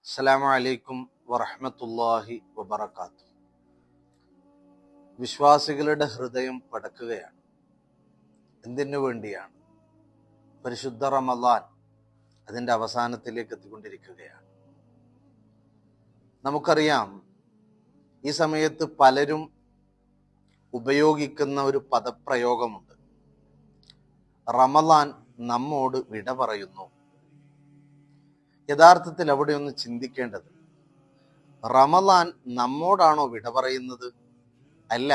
അസ്സലാമു അലൈക്കും വറഹ്മത്തുള്ളാഹി വബറകാതുഹു. വിശ്വാസികളുടെ ഹൃദയം പടക്കുകയാണ്. എന്തിനു വേണ്ടിയാണ്? പരിശുദ്ധ റമളാൻ അതിൻ്റെ അവസാനത്തിലേക്ക് എത്തിക്കൊണ്ടിരിക്കുകയാണ്. നമുക്കറിയാം, ഈ സമയത്ത് പലരും ഉപയോഗിക്കുന്ന ഒരു പദപ്രയോഗമുണ്ട്. റമളാൻ നമ്മോട് വിട പറയുന്നു. യഥാർത്ഥത്തിൽ അവിടെ ഒന്ന് ചിന്തിക്കേണ്ടത്, റമളാൻ നമ്മോടാണോ വിട പറയുന്നത്? അല്ല,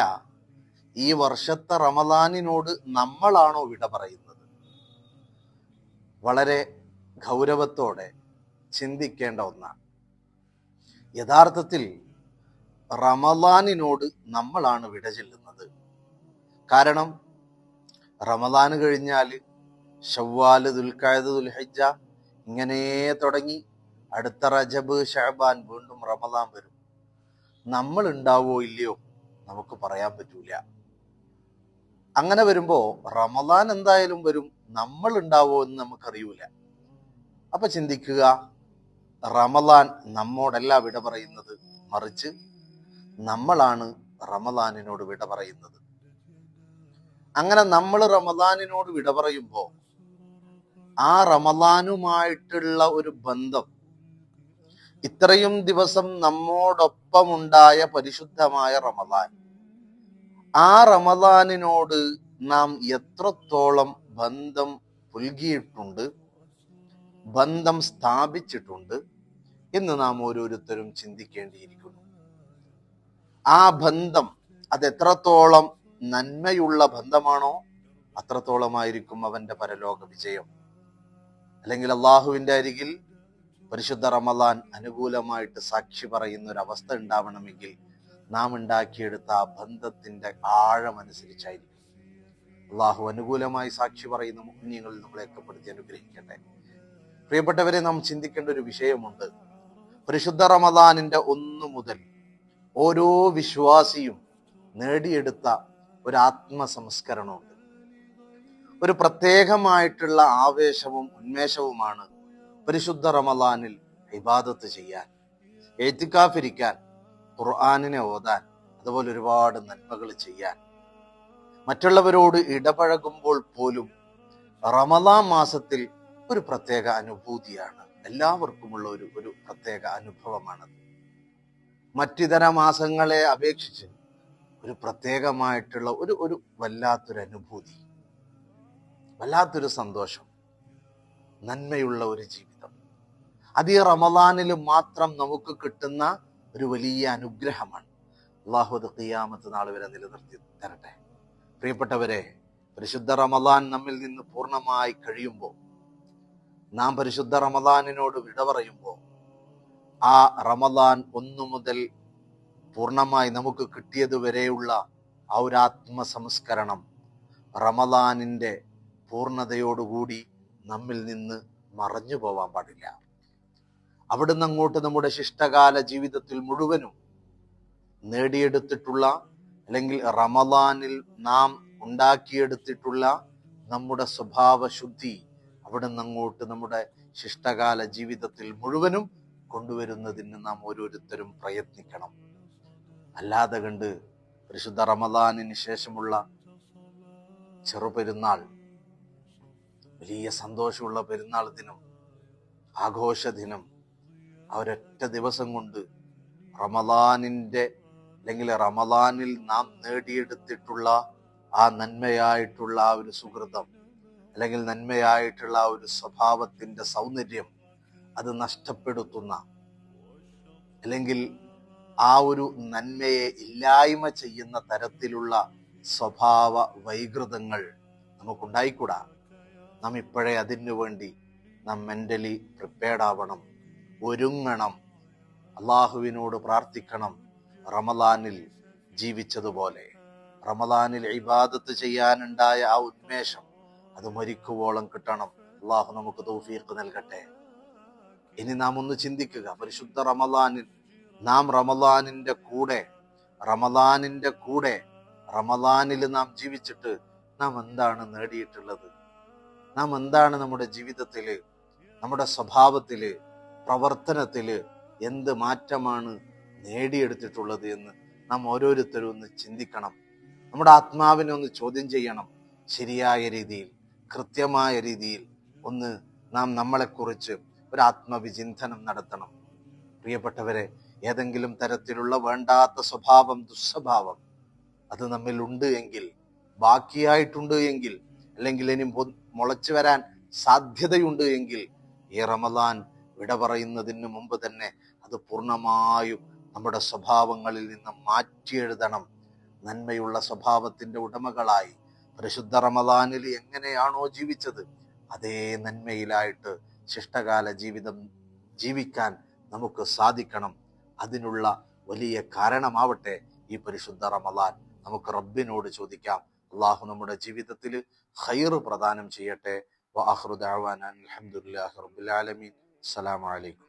ഈ വർഷത്തെ റമളാനിനോട് നമ്മളാണോ വിട പറയുന്നത്? വളരെ ഗൗരവത്തോടെ ചിന്തിക്കേണ്ട ഒന്നാണ്. യഥാർത്ഥത്തിൽ റമളാനിനോട് നമ്മളാണ് വിട ചെല്ലുന്നത്. കാരണം റമളാൻ കഴിഞ്ഞാൽ ശവ്വാല്, ദുൽഖഅദ, ദുൽഹിജ്ജ ഇങ്ങനെ തുടങ്ങി അടുത്ത റജബ്, ശഅബാൻ, വീണ്ടും റമളാൻ വരും. നമ്മൾ ഉണ്ടാവോ ഇല്ലയോ നമുക്ക് പറയാൻ പറ്റൂല. അങ്ങനെ വരുമ്പോ റമളാൻ എന്തായാലും വരും, നമ്മൾ ഉണ്ടാവോ എന്ന് നമുക്കറിയൂല. അപ്പൊ ചിന്തിക്കുക, റമളാൻ നമ്മോടല്ല വിട പറയുന്നത്, മറിച്ച് നമ്മളാണ് റമളാനിനോട് വിട പറയുന്നത്. അങ്ങനെ നമ്മൾ റമളാനിനോട് വിട പറയുമ്പോ ആ റമളാനുമായിട്ടുള്ള ഒരു ബന്ധം, ഇത്രയും ദിവസം നമ്മോടൊപ്പമുണ്ടായ പരിശുദ്ധമായ റമളാൻ, ആ റമളാനിനോട് നാം എത്രത്തോളം ബന്ധം പുൽകിയിട്ടുണ്ട്, ബന്ധം സ്ഥാപിച്ചിട്ടുണ്ട് എന്ന് നാം ഓരോരുത്തരും ചിന്തിക്കേണ്ടിയിരിക്കുന്നു. ആ ബന്ധം അത് എത്രത്തോളം നന്മയുള്ള ബന്ധമാണോ അത്രത്തോളമായിരിക്കും അവന്റെ പരലോക വിജയം. അല്ലെങ്കിൽ അള്ളാഹുവിന്റെ അരികിൽ പരിശുദ്ധ റമളാൻ അനുകൂലമായിട്ട് സാക്ഷി പറയുന്ന ഒരു അവസ്ഥ ഉണ്ടാവണമെങ്കിൽ നാം ഉണ്ടാക്കിയെടുത്ത ആ ബന്ധത്തിന്റെ ആഴമനുസരിച്ചായിരിക്കും. അള്ളാഹു അനുകൂലമായി സാക്ഷി പറയുന്ന മുഅ്മിനീങ്ങളിൽ നമ്മളെ ഏർപ്പെടുത്തി അനുഗ്രഹിക്കട്ടെ. പ്രിയപ്പെട്ടവരെ, നാം ചിന്തിക്കേണ്ട ഒരു വിഷയമുണ്ട്. പരിശുദ്ധ റമളാനിന്റെ 1 മുതൽ ഓരോ വിശ്വാസിയും നേടിയെടുത്ത ഒരു ആത്മസംസ്കരണമുണ്ട്. ഒരു പ്രത്യേകമായിട്ടുള്ള ആവേശവും ഉന്മേഷവുമാണ് പരിശുദ്ധ റമളാനിൽ ഇബാദത്ത് ചെയ്യാൻ, എത്തിക്കാഫിരിക്കാൻ, ഖുർആനിനെ ഓതാൻ, അതുപോലെ ഒരുപാട് നന്മകൾ ചെയ്യാൻ. മറ്റുള്ളവരോട് ഇടപഴകുമ്പോൾ പോലും റമളാൻ മാസത്തിൽ ഒരു പ്രത്യേക അനുഭൂതിയാണ്, എല്ലാവർക്കുമുള്ള ഒരു പ്രത്യേക അനുഭവമാണത്. മറ്റിതര മാസങ്ങളെ അപേക്ഷിച്ച് ഒരു പ്രത്യേകമായിട്ടുള്ള ഒരു വല്ലാത്തൊരു അനുഭൂതി, വല്ലാത്തൊരു സന്തോഷം, നന്മയുള്ള ഒരു ജീവിതം. അത് ഈ റമളാനിൽ മാത്രം നമുക്ക് കിട്ടുന്ന ഒരു വലിയ അനുഗ്രഹമാണ്. അല്ലാഹു അത് ഖിയാമത്ത് നാൾ വരെ നിലനിർത്തി തരട്ടെ. പ്രിയപ്പെട്ടവരെ, പരിശുദ്ധ റമളാൻ നമ്മിൽ നിന്ന് പൂർണ്ണമായി കഴിയുമ്പോൾ, നാം പരിശുദ്ധ റമളാനിനോട് വിട പറയുമ്പോൾ, ആ റമളാൻ 1 മുതൽ പൂർണ്ണമായി നമുക്ക് കിട്ടിയതുവരെയുള്ള ആ ഒരു ആത്മസംസ്കരണം റമളാനിന്റെ പൂർണ്ണതയോടുകൂടി നമ്മിൽ നിന്ന് മറഞ്ഞു പോവാൻ പാടില്ല. അവിടുന്ന് അങ്ങോട്ട് നമ്മുടെ ശിഷ്ടകാല ജീവിതത്തിൽ മുഴുവനും നേടിയെടുത്തിട്ടുള്ള, അല്ലെങ്കിൽ റമളാനിൽ നാം ഉണ്ടാക്കിയെടുത്തിട്ടുള്ള നമ്മുടെ സ്വഭാവ ശുദ്ധി അവിടുന്ന് അങ്ങോട്ട് നമ്മുടെ ശിഷ്ടകാല ജീവിതത്തിൽ മുഴുവനും കൊണ്ടുവരുന്നതിന് നാം ഓരോരുത്തരും പ്രയത്നിക്കണം. അല്ലാതെ കണ്ട് പരിശുദ്ധ റമളാനിന് ശേഷമുള്ള ചെറുപെരുന്നാൾ, വലിയ സന്തോഷമുള്ള പെരുന്നാൾ ദിനം, ആഘോഷ ദിനം, ആ ഒരൊറ്റ ദിവസം കൊണ്ട് റമളാനിന്റെ, അല്ലെങ്കിൽ റമളാനിൽ നാം നേടിയെടുത്തിട്ടുള്ള ആ നന്മയായിട്ടുള്ള ആ ഒരു സുഹൃതം, അല്ലെങ്കിൽ നന്മയായിട്ടുള്ള ആ ഒരു സ്വഭാവത്തിന്റെ സൗന്ദര്യം അത് നഷ്ടപ്പെടുത്തുന്ന, അല്ലെങ്കിൽ ആ ഒരു നന്മയെ ഇല്ലായ്മ ചെയ്യുന്ന തരത്തിലുള്ള സ്വഭാവ വൈകൃതങ്ങൾ നമുക്കുണ്ടായിക്കൂടാ. നാം ഇപ്പോഴേ അതിനു വേണ്ടി നാം മെന്റലി പ്രിപ്പയർഡ് ആവണം, ഒരുങ്ങണം, അള്ളാഹുവിനോട് പ്രാർത്ഥിക്കണം. റമളാനിൽ ജീവിച്ചതുപോലെ റമളാനിൽ ഇബാദത്ത് ചെയ്യാനുണ്ടായ ആ ഉന്മേഷം അത് മരിക്കുവോളം കിട്ടണം. അള്ളാഹു നമുക്ക് തൗഫീഖ് നൽകട്ടെ. ഇനി നാം ഒന്ന് ചിന്തിക്കുക, പരിശുദ്ധ റമളാനിൽ നാം റമളാനിന്റെ കൂടെ റമളാനിൽ നാം ജീവിച്ചിട്ട് നാം എന്താണ് നേടിയിട്ടുള്ളത്? നാം എന്താണ് നമ്മുടെ ജീവിതത്തില്, നമ്മുടെ സ്വഭാവത്തില്, പ്രവർത്തനത്തില് എന്ത് മാറ്റമാണ് നേടിയെടുത്തിട്ടുള്ളത് എന്ന് നാം ഓരോരുത്തരും ഒന്ന് ചിന്തിക്കണം. നമ്മുടെ ആത്മാവിനെ ഒന്ന് ചോദ്യം ചെയ്യണം. ശരിയായ രീതിയിൽ, കൃത്യമായ രീതിയിൽ ഒന്ന് നാം നമ്മളെക്കുറിച്ച് ഒരു ആത്മവിചിന്തനം നടത്തണം. പ്രിയപ്പെട്ടവരെ, ഏതെങ്കിലും തരത്തിലുള്ള വേണ്ടാത്ത സ്വഭാവം, ദുസ്വഭാവം അത് നമ്മിൽ ഉണ്ട് എങ്കിൽ, ബാക്കിയായിട്ടുണ്ട് എങ്കിൽ, അല്ലെങ്കിൽ ഇനി മുളച്ചു വരാൻ സാധ്യതയുണ്ട് എങ്കിൽ, ഈ റമദാൻ വിട പറയുന്നതിന് മുമ്പ് തന്നെ അത് പൂർണ്ണമായും നമ്മുടെ സ്വഭാവങ്ങളിൽ നിന്ന് മാറ്റിയെഴുതണം. നന്മയുള്ള സ്വഭാവത്തിന്റെ ഉടമകളായി പരിശുദ്ധ റമദാനിൽ എങ്ങനെയാണോ ജീവിച്ചത്, അതേ നന്മയിലായിട്ട് ശിഷ്ടകാല ജീവിതം ജീവിക്കാൻ നമുക്ക് സാധിക്കണം. അതിനുള്ള വലിയ കാരണമാവട്ടെ ഈ പരിശുദ്ധ റമദാൻ. നമുക്ക് റബ്ബിനോട് ചോദിക്കാം. അള്ളാഹു നമ്മുടെ ജീവിതത്തിൽ ഖൈർ പ്രദാനം ചെയ്യട്ടെ. വആഖിറു ദഅവാനാ അൽഹംദുലില്ലാഹി റബ്ബിൽ ആലമീൻ. അസ്സലാമു അലൈക്കും.